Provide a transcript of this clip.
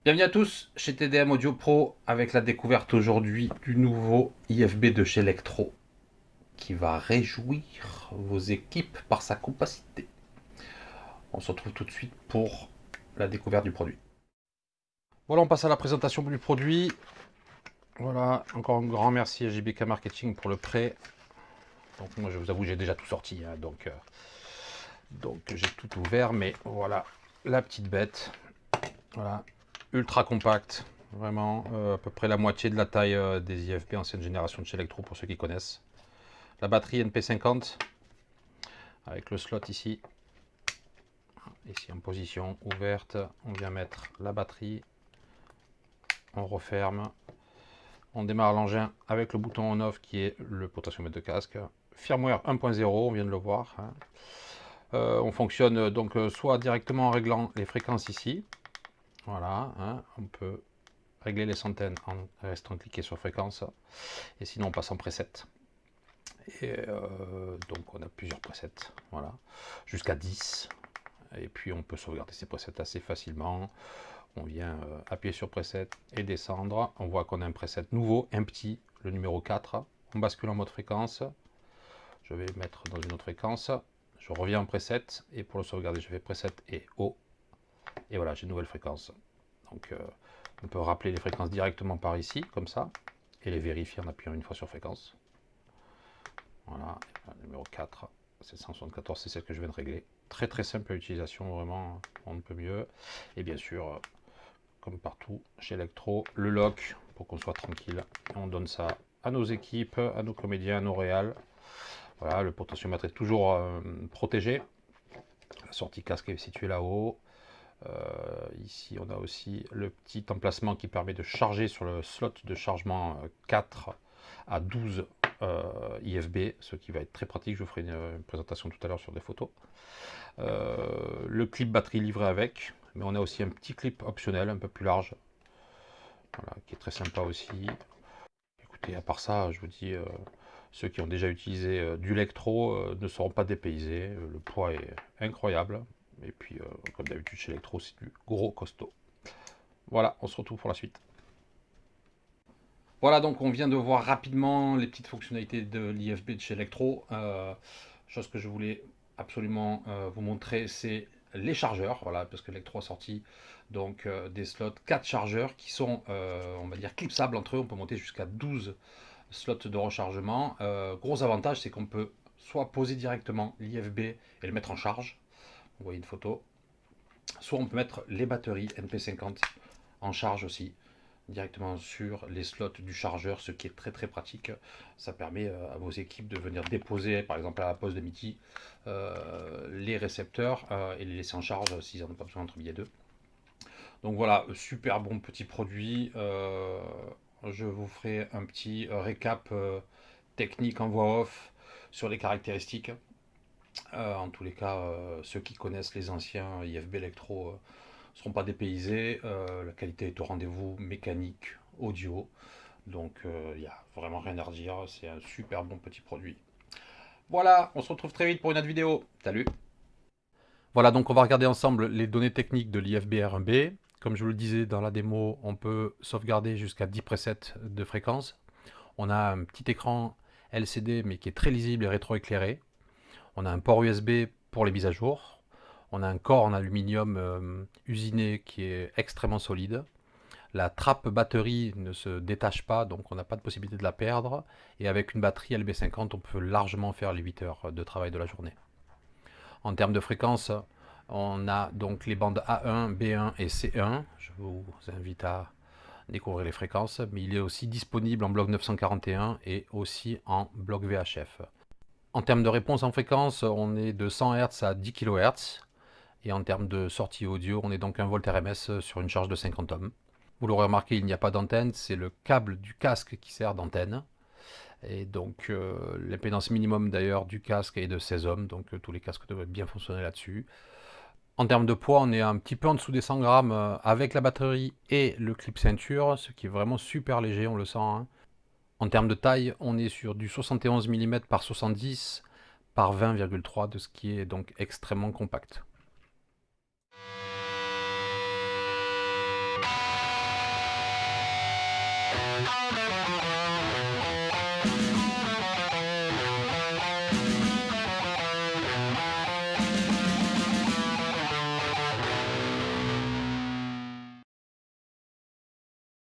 Bienvenue à tous chez TDM Audio Pro avec la découverte aujourd'hui du nouveau IFB de chez Electro qui va réjouir vos équipes par sa compacité. On se retrouve tout de suite pour la découverte du produit. Voilà, on passe à la présentation du produit. Voilà, encore un grand merci à JBK Marketing pour le prêt. Donc moi je vous avoue j'ai déjà tout sorti, hein, donc j'ai tout ouvert, mais voilà la petite bête. Voilà, ultra compact, vraiment à peu près la moitié de la taille des IFB ancienne génération de chez Electro pour ceux qui connaissent. La batterie NP50 avec le slot ici. Ici en position ouverte, on vient mettre la batterie, on referme, on démarre l'engin avec le bouton on off qui est le potentiomètre de casque. Firmware 1.0, on vient de le voir, hein. On fonctionne donc soit directement en réglant les fréquences ici. Voilà, hein, on peut régler les centaines en restant cliqué sur fréquence. Et sinon on passe en preset. Et donc on a plusieurs presets, voilà, jusqu'à 10. Et puis on peut sauvegarder ces presets assez facilement. On vient appuyer sur preset et descendre. On voit qu'on a un preset nouveau, un petit, le numéro 4. On bascule en mode fréquence. Je vais mettre dans une autre fréquence. Je reviens en preset et pour le sauvegarder, je fais preset et haut. Et voilà, j'ai une nouvelle fréquence. Donc on peut rappeler les fréquences directement par ici, comme ça, et les vérifier en appuyant une fois sur fréquence. Voilà, le numéro 4, 774, c'est celle que je viens de régler. Très très simple à l'utilisation, vraiment, on ne peut mieux. Et bien sûr, comme partout chez Electro, le lock pour qu'on soit tranquille. On donne ça à nos équipes, à nos comédiens, à nos réals. Voilà, le potentiomètre est toujours protégé. La sortie casque est située là-haut. Ici, on a aussi le petit emplacement qui permet de charger sur le slot de chargement 4 à 12 IFB, ce qui va être très pratique. Je vous ferai une présentation tout à l'heure sur des photos. Le clip batterie livré avec, mais on a aussi un petit clip optionnel un peu plus large, voilà, qui est très sympa aussi. Écoutez, à part ça, je vous dis, ceux qui ont déjà utilisé du Electro ne seront pas dépaysés. Le poids est incroyable. Et puis, comme d'habitude chez Electro, c'est du gros costaud. Voilà, on se retrouve pour la suite. Voilà, donc on vient de voir rapidement les petites fonctionnalités de l'IFB de chez Electro. Chose que je voulais absolument vous montrer, c'est les chargeurs. Voilà, parce que Electro a sorti donc des slots 4 chargeurs qui sont, on va dire, clipsables entre eux. On peut monter jusqu'à 12 slots de rechargement. Gros avantage, c'est qu'on peut soit poser directement l'IFB et le mettre en charge. Vous voyez une photo. Soit on peut mettre les batteries NP50 en charge aussi, directement sur les slots du chargeur, ce qui est très très pratique. Ça permet à vos équipes de venir déposer, par exemple à la pause de midi, les récepteurs et les laisser en charge s'ils n'en ont pas besoin entre midi et deux. Donc voilà, super bon petit produit. Je vous ferai un petit récap technique en voix off sur les caractéristiques. En tous les cas, ceux qui connaissent les anciens IFB Electro ne seront pas dépaysés. La qualité est au rendez-vous, mécanique, audio. Donc il n'y a vraiment rien à redire. C'est un super bon petit produit. Voilà, on se retrouve très vite pour une autre vidéo. Salut. Voilà, donc on va regarder ensemble les données techniques de l'IFB R1B. Comme je vous le disais dans la démo, on peut sauvegarder jusqu'à 10 presets de fréquence. On a un petit écran LCD mais qui est très lisible et rétroéclairé. On a un port USB pour les mises à jour. On a un corps en aluminium usiné qui est extrêmement solide. La trappe batterie ne se détache pas, donc on n'a pas de possibilité de la perdre. Et avec une batterie LB50, on peut largement faire les 8 heures de travail de la journée. En termes de fréquence, on a donc les bandes A1, B1 et C1. Je vous invite à découvrir les fréquences, mais il est aussi disponible en bloc 941 et aussi en bloc VHF. En termes de réponse en fréquence, on est de 100 Hz à 10 kHz. Et en termes de sortie audio, on est donc 1 volt RMS sur une charge de 50 ohms. Vous l'aurez remarqué, il n'y a pas d'antenne, c'est le câble du casque qui sert d'antenne. Et donc l'impédance minimum d'ailleurs du casque est de 16 ohms, donc tous les casques devraient bien fonctionner là-dessus. En termes de poids, on est un petit peu en dessous des 100 grammes avec la batterie et le clip ceinture, ce qui est vraiment super léger, on le sent, hein. En termes de taille, on est sur du 71 mm par 70 par 20,3, de ce qui est donc extrêmement compact.